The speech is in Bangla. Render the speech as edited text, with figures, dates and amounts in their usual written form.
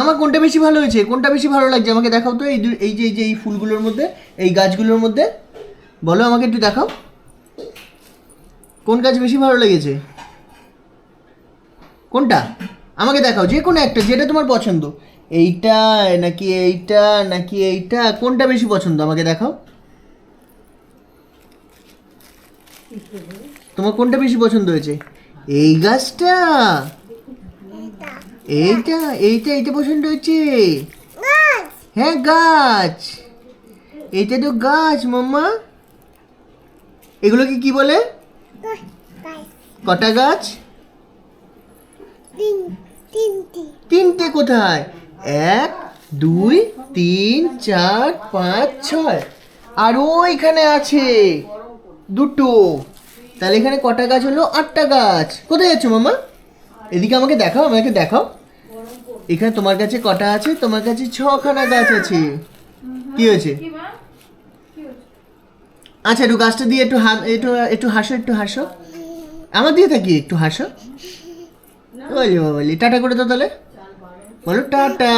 আমার কোনটা বেশি ভালো হয়েছে, কোনটা বেশি ভালো লাগছে আমাকে দেখাও তো। এই যে এই ফুলগুলোর মধ্যে, এই গাছগুলোর মধ্যে বলো আমাকে, একটু দেখাও কোন গাছ বেশি ভালো লেগেছে, কোনটা আমাকে দেখাও, যে কোনো একটা যেটা তোমার পছন্দ। এইটা নাকি এইটা নাকি এইটা, কোনটা বেশি পছন্দ আমাকে দেখাও। তোমার কোনটা বেশি পছন্দ হয়েছে? এই গাছটা, এইটা এইটা এইটা পছন্দ হয়েছে। হ্যাঁ গাছ, এইটা তো গাছ মাম্মা। এগুলোকে কি বলে? কটা গাছ? তিনটে কোথায়? 1 2 3 4 5 6, আর ওইখানে আছে দুটো। তাহলে এখানে কটা গাছ হলো? 8টা গাছ। কোথায় যাচ্ছ মামা? এদিকে আমাকে দেখাও, আমাকে দেখাও। এখানে তোমার কাছে কটা আছে? তোমার কাছে 6খানা গাছ আছে। কি হয়েছে? আচ্ছা, একটু গাছটা দিয়ে একটু একটু একটু হাসো, একটু হাসো আমার দিয়ে থাকি, একটু হাসো। বলি বাবলি, টাটা করে দাও তাহলে, বলো টাটা।